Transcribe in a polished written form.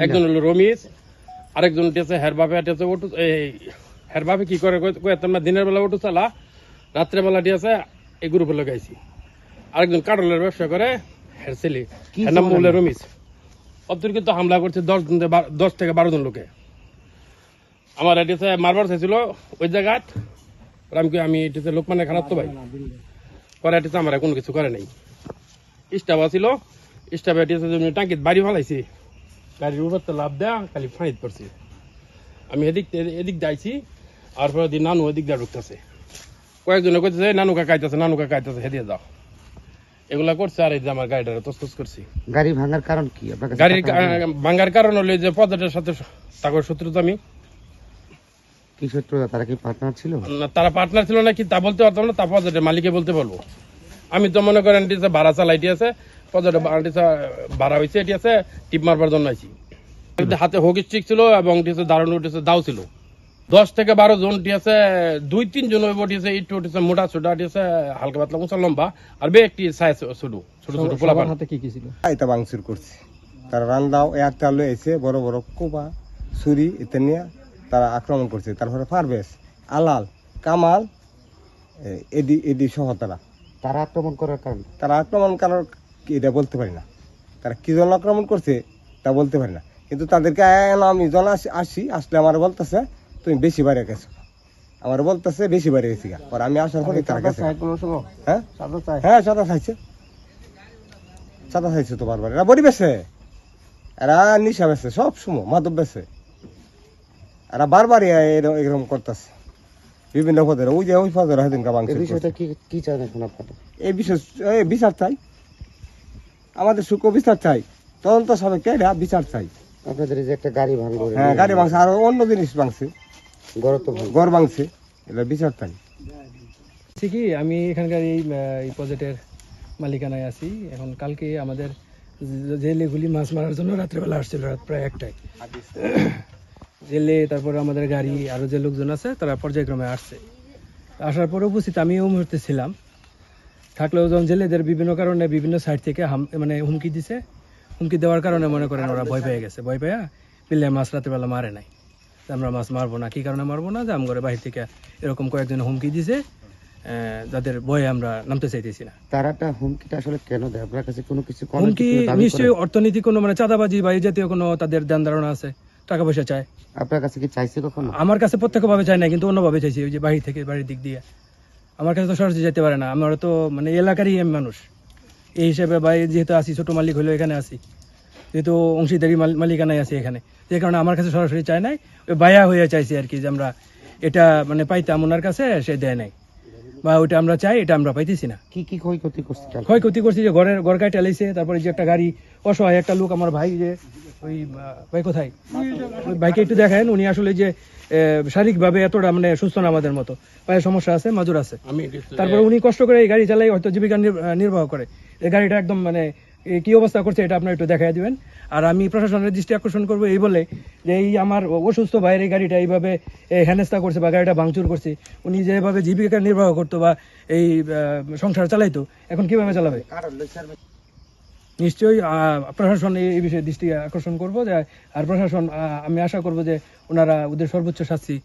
একজন হলো রমিজ, আরেকজন উঠেছে হের বাপে হের বাপে কি করে তোমরা দিনের বেলা উঠু চালা, রাত্রে বেলা আছে এই গ্রুপে লাগাইছি। আরেকজন কাটলের ব্যবসা করে হের ছেলে, হের নাম বলে রমিজ। অতর কিন্তু হামলা করছে 10 থেকে 12 জন লোকে। আমার এটিতে মারবার চাইছিল ওই জায়গায়, আমি এটিতে লোকমানের খারাপ তো ভাই পরে এটিতে আমার কোনো কিছু করে নাই। স্টাফ আছিল, স্টাফে এটিতে টাঙ্কিত বাড়ি ফেলাইছি, গাড়ির উপর তো লাভ দেয়া খালি ফাঁড়িত পড়ছি। আমি এদিক যাইছি, আর পরে নানু এদিক দিয়ে ঢুকতেছে, কয়েকজনে কইতেছে নানু কাকা আইতেছে হেদিয়ে যাও, এগুলা করছে। আর এই যে আমার গাড়িটা তসতস করছি। গাড়ি ভাঙার কারণ কি? গাড়ির ভাঙার কারণ হলো যে পর্যটকের সাথে তাদের শত্রুতা। আমি কি শত্রুতা? তারা কি পার্টনার ছিল? তারা পার্টনার ছিল নাকি তা বলতে পারতাম না, তা পর্যটকের মালিকে বলতে বলবো। আমি তো মনে করেন ভাড়া চালাইটি আছে, পর্যটক ভাড়া হয়েছে, এটি আছে টিপ মারবার জন্য আইছি। হাতে হকি স্টিক ছিল এবং দারুণ উঠেছে দাও ছিল। 10 থেকে 12 জন আছে, 2-3 জন উঠেছে, একটু উঠেছে মোটা ছোটা উঠেছে, হালকা পাতলা উঁচা লম্বা, আর একটি সাইজ ছোট ছোট পোলাপান। হাতে কি ছিল? এটা ভাঙচুর করছে তারা, রান্দাও একটা লয়ে এসে বড় বড় কোপা ছুরি ইত্যাদি নিয়ে তারা আক্রমণ করছে। তারপরে পারভেজ, আলাল, কামাল, এডি সহ তারা আক্রমণ করার কারণ? তারা আক্রমণ করার এটা বলতে পারি না, তারা কি জন্য আক্রমণ করছে তা বলতে পারি না। কিন্তু তাদেরকে আমি জন আসলে আমার বলতেছে তুমি বেশি বাইরে গেছো, আমার বলতেছে বেশি বাইরে গেছি। আর আমি আসার পরে তার কাছে হ্যাঁ সাদা খাইছে তো বারবার। এরা বড়ি বেছে, এরা নিশা বেছে, সব সময় মাদক বেছে, এরা বারবারই এরকম করতেছে বিভিন্ন পদের। ওই যে ওই পদের সেদিনকে ভাঙছে। কি চান এখন আপনারা? এই বিষয় বিচার চাই, আমাদের সুখ বিচার চাই, তদন্ত সাপেক্ষে বিচার চাই। আপনাদের যে একটা গাড়ি ভাঙলো, হ্যাঁ গাড়ি ভাঙছে, আর অন্য জিনিস ভাঙছে, ঘর ভাঙছে, এটা বিচার চাই। কি আমি এখানকার এই প্রজেক্টের মালিকানায় আছি। এখন কালকে আমাদের জেলেগুলি মাছ মারার জন্য রাত্রেবেলা আসছিল, রাত প্রায় 1টায় জেলে। তারপরে আমাদের গাড়ি আরো যে লোকজন আছে তারা পর্যায়ক্রমে আসছে। আসার পরে উপস্থিত আমিও মুহূর্তে ছিলাম, থাকলেও যখন জেলেদের বিভিন্ন কারণে বিভিন্ন সাইড থেকে মানে হুমকি দিছে, হুমকি দেওয়ার কারণে মনে করেন ওরা ভয় পেয়ে গেছে। ভয় পেয়ে পিল্লে মাছ রাত্রেবেলা মারে নাই, আমরা মাছ মারবো না। কি কারণে মারবো না? যে আমগরে বাহির থেকে এরকম কয়েকজন হুমকি দিছে, যাদের ভয়ে আমরা নামতে চাইতেছি না। তারাটা হুমকিটা আসলে কেন দেয় আপনার কাছে? কোনো কিছু হুমকি নিশ্চয়ই অর্থনীতি, কোনো মানে চাঁদাবাজি বা এই জাতীয় কোনো তাদের ধ্যান ধারণা আছে, টাকা পয়সা চায়। আপনার কাছে কি চাইছে কখনো? আমার কাছে প্রত্যক্ষভাবে চাই না, কিন্তু অন্যভাবে চাইছি। ওই যে বাহির থেকে, বাড়ির দিক দিয়ে আমার কাছে তো সরাসরি যেতে পারে না। আমরা তো মানে এলাকারই মানুষ এই হিসেবে, বা যেহেতু আসি ছোট মালিক হলেও এখানে আসি, যেহেতু অংশীদারি মালিকানায় আছে এখানে, যে কারণে আমার কাছে সরাসরি চায় নাই, ওই বায়া হয়ে চাইছি আর কি, যে আমরা এটা মানে পাইতাম ওনার কাছে, সে দেয় নাই, বা ওইটা আমরা চাই, এটা আমরা পাইতেছি না। কি কি ক্ষয়ক্ষতি করছে? ক্ষয়ক্ষতি করছি যে ঘর কাটা লাইছে, তারপরে যে একটা গাড়ি অসহায় একটা লোক, আমার ভাই, যে ওই ভাই কোথায়, ওই ভাইকে একটু দেখেন, উনি আসলে যে শারীরিকভাবে এতটা মানে সুস্থ না, আমাদের মতো পায়ে সমস্যা আছে, মাজুর আছে। তারপরে উনি কষ্ট করে এই গাড়ি চালাই, হয়তো জীবিকা নির্বাহ করে। এই গাড়িটা একদম মানে কি অবস্থা করছে, এটা আপনার একটু দেখাই দিবেন। আর আমি প্রশাসনের দৃষ্টি আকর্ষণ করবো এই বলে, যে এই আমার অসুস্থ ভাইয়ের এই গাড়িটা এইভাবে হেনস্থা করছে বা গাড়িটা ভাঙচুর করছে, উনি যেভাবে জীবিকা নির্বাহ করতো বা এই সংসার চালাইতো, এখন কিভাবে চালাবে? নিশ্চয়ই প্রশাসন এই বিষয়ে দৃষ্টি আকর্ষণ করবো। আর প্রশাসন, আমি আশা করবো যে ওনারা ওদের সর্বোচ্চ শাস্তি